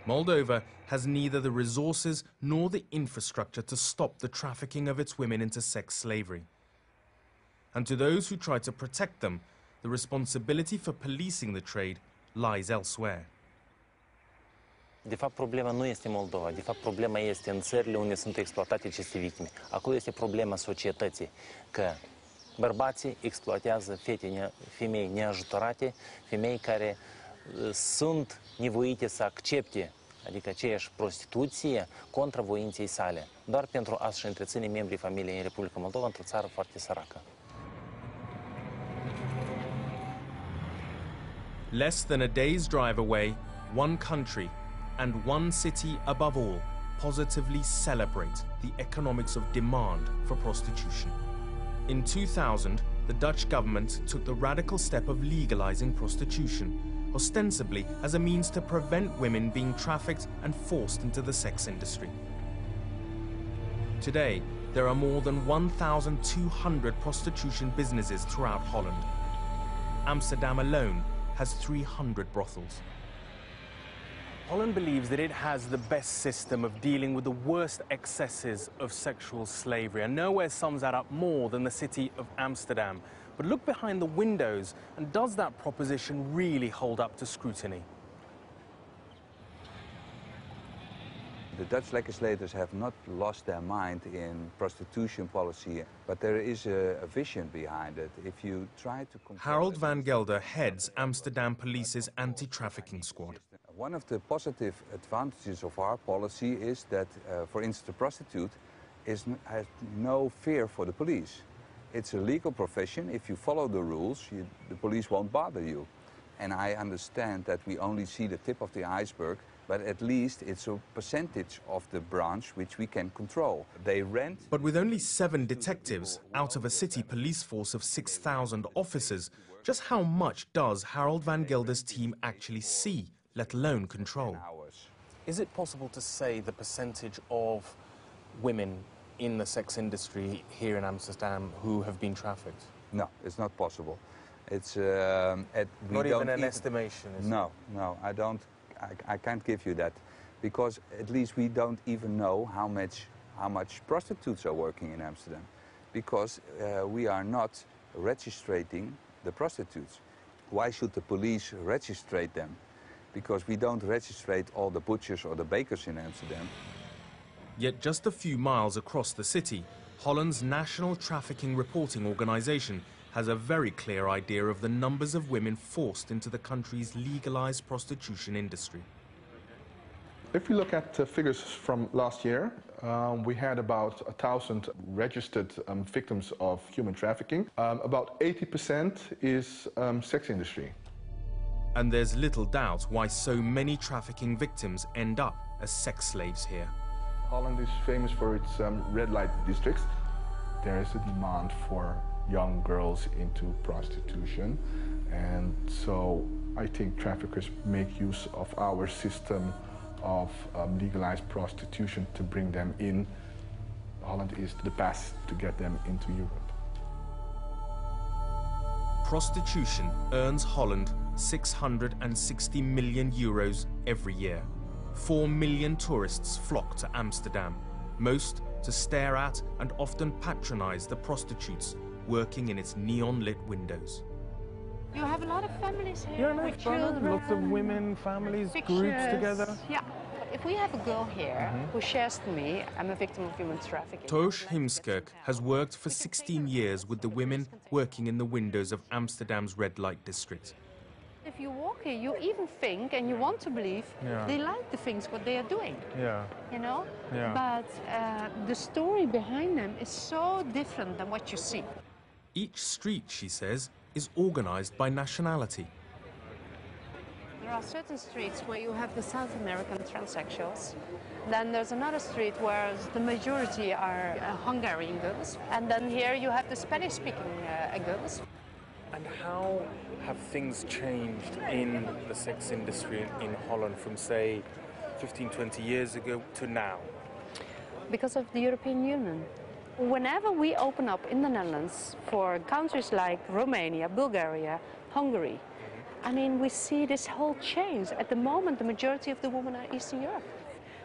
Moldova has neither the resources nor the infrastructure to stop the trafficking of its women into sex slavery. And to those who try to protect them, the responsibility for policing the trade lies elsewhere. De fapt, problema nu este Moldova. De fapt, problema este în țările unde sunt exploatate aceste victime. Acolo este problema societății, că bărbații exploatează femei neajutorate, femei care sunt nevoite să accepte, adică aceeași prostituție, contra voinței sale, doar pentru a-și întreține membrii familiei în Republica Moldova într-o țară foarte săracă. Less than a day's drive away, one country and one city above all positively celebrate the economics of demand for prostitution. In 2000, the Dutch government took the radical step of legalizing prostitution, ostensibly as a means to prevent women being trafficked and forced into the sex industry. Today, there are more than 1,200 prostitution businesses throughout Holland. Amsterdam alone has 300 brothels. Holland believes that it has the best system of dealing with the worst excesses of sexual slavery, and nowhere sums that up more than the city of Amsterdam. But look behind the windows, and does that proposition really hold up to scrutiny? The Dutch legislators have not lost their mind in prostitution policy, but there is a vision behind it. If you try to Harold van Gelder heads Amsterdam Police's anti-trafficking squad. One of the positive advantages of our policy is that, for instance, the prostitute has no fear for the police. It's a legal profession. If you follow the rules, the police won't bother you. And I understand that we only see the tip of the iceberg, but at least it's a percentage of the branch which we can control. They rent... But with only 7 detectives out of a city police force of 6,000 officers, just how much does Harold van Gelder's team actually see, let alone control? Is it possible to say the percentage of women in the sex industry here in Amsterdam who have been trafficked? No, it's not possible. It's not even an estimation, is it? No, I can't give you that, because at least we don't even know how much prostitutes are working in Amsterdam, because we are not registering the prostitutes. Why should the police register them? Because we don't register all the butchers or the bakers in Amsterdam. Yet just a few miles across the city, Holland's National Trafficking Reporting Organization has a very clear idea of the numbers of women forced into the country's legalized prostitution industry. If we look at figures from last year, we had about 1,000 registered victims of human trafficking. About 80% is sex industry. And there's little doubt why so many trafficking victims end up as sex slaves here. Holland is famous for its red light districts. There is a demand for young girls into prostitution, and so I think traffickers make use of our system of legalized prostitution to bring them in. Holland is the path to get them into Europe. Prostitution earns Holland 660 million euros every year. 4 million tourists flock to Amsterdam, most to stare at and often patronize the prostitutes working in its neon-lit windows. You have a lot of families here. Yeah, nice children, lots of women, families, groups together. Yeah. If we have a girl here who shares to me, I'm a victim of human trafficking. HEEMSKERK has worked for 16 years with the women working in the windows of Amsterdam's red light district. If you walk here, you even think and you want to believe they like the things what they are doing. Yeah. You know? Yeah. But the story behind them is so different than what you see. Each street, she says, is organized by nationality. There are certain streets where you have the South American transsexuals. Then there's another street where the majority are Hungarian girls. And then here you have the Spanish-speaking girls. And how have things changed in the sex industry in Holland from, say, 15, 20 years ago to now? Because of the European Union. Whenever we open up in the Netherlands for countries like Romania, Bulgaria, Hungary, I mean, we see this whole change. At the moment, the majority of the women are Eastern Europe.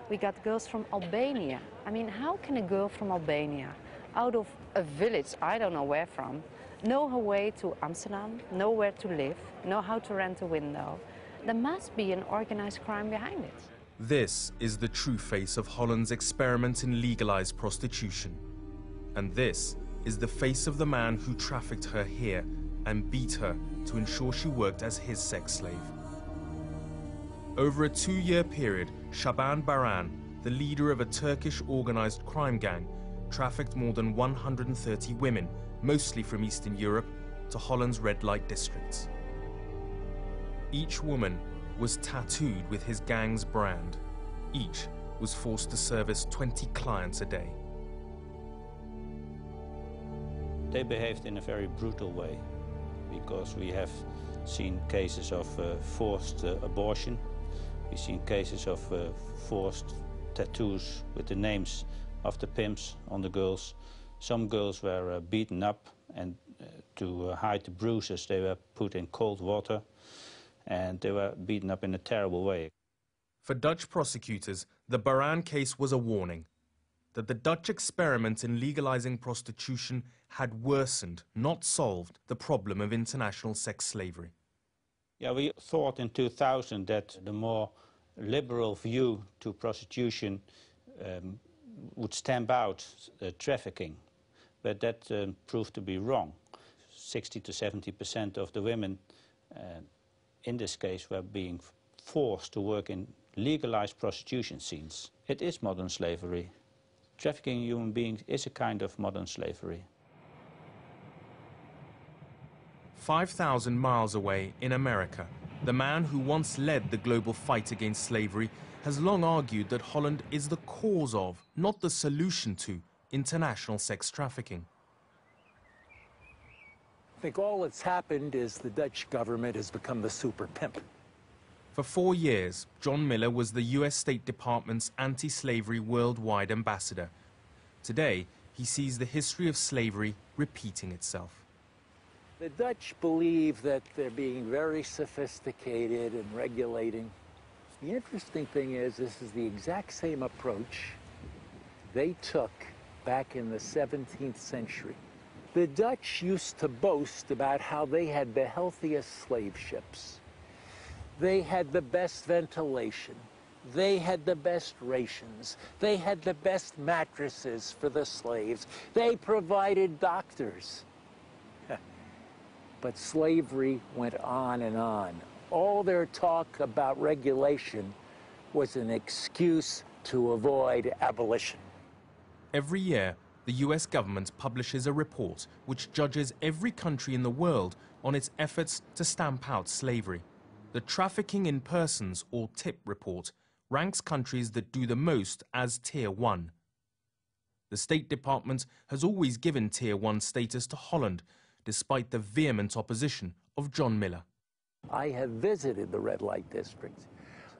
We got girls from Albania. I mean, how can a girl from Albania, out of a village, I don't know where from, know her way to Amsterdam, know where to live, know how to rent a window? There must be an organized crime behind it. This is the true face of Holland's experiment in legalized prostitution. And this is the face of the man who trafficked her here and beat her to ensure she worked as his sex slave. Over a 2-year period, Shaban Baran, the leader of a Turkish organized crime gang, trafficked more than 130 women, mostly from Eastern Europe, to Holland's red light districts. Each woman was tattooed with his gang's brand. Each was forced to service 20 clients a day. They behaved in a very brutal way, because we have seen cases of forced abortion. We've seen cases of forced tattoos with the names of the pimps on the girls. Some girls were beaten up, and to hide the bruises they were put in cold water, and they were beaten up in a terrible way. For Dutch prosecutors, the Baran case was a warning that the Dutch experiment in legalizing prostitution had worsened, not solved, the problem of international sex slavery. Yeah, we thought in 2000 that the more liberal view to prostitution would stamp out trafficking, but that proved to be wrong. 60 to 70% of the women in this case were being forced to work in legalized prostitution scenes. It is modern slavery. Trafficking human beings is a kind of modern slavery. 5,000 miles away in America, the man who once led the global fight against slavery has long argued that Holland is the cause of, not the solution to, international sex trafficking. I think all that's happened is the Dutch government has become the super pimp. For 4 years, John Miller was the US State Department's anti-slavery worldwide ambassador. Today, he sees the history of slavery repeating itself. The Dutch believe that they're being very sophisticated in regulating. The interesting thing is, this is the exact same approach they took back in the 17th century. The Dutch used to boast about how they had the healthiest slave ships. They had the best ventilation. They had the best rations. They had the best mattresses for the slaves. They provided doctors. But slavery went on and on. All their talk about regulation was an excuse to avoid abolition. Every year, the US government publishes a report which judges every country in the world on its efforts to stamp out slavery. The Trafficking in Persons, or TIP report, ranks countries that do the most as Tier 1. The State Department has always given Tier 1 status to Holland, despite the vehement opposition of John Miller. I have visited the red light district.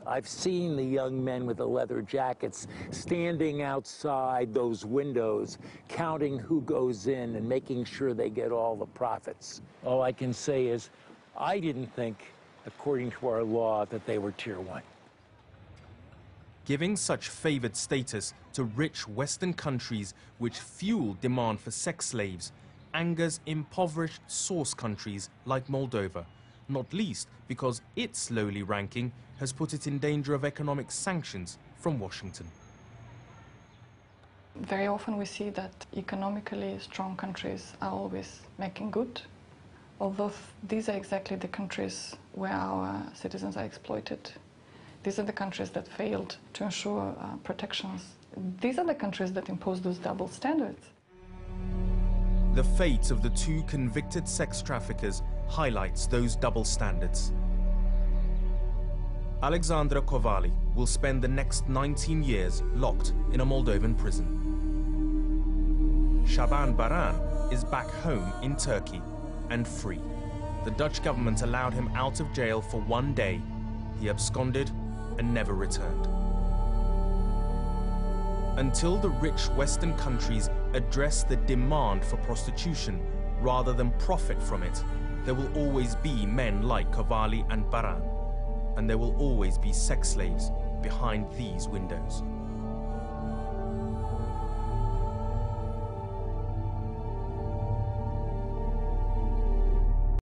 I've seen the young men with the leather jackets standing outside those windows, counting who goes in and making sure they get all the profits. All I can say is, I didn't think, according to our law, that they were Tier 1. Giving such favored status to rich Western countries which fuel demand for sex slaves angers impoverished source countries like Moldova, not least because its lowly ranking has put it in danger of economic sanctions from Washington. Very often we see that economically strong countries are always making good, although these are exactly the countries where our citizens are exploited. These are the countries that failed to ensure protections. These are the countries that impose those double standards. The fate of the 2 convicted sex traffickers highlights those double standards. Alexandra Kovali will spend the next 19 years locked in a Moldovan prison. Shaban Baran is back home in Turkey and free. The Dutch government allowed him out of jail for 1 day. He absconded and never returned. Until the rich Western countries address the demand for prostitution rather than profit from it, There will always be men like Cavalli and Baran, and there will always be sex slaves behind these windows.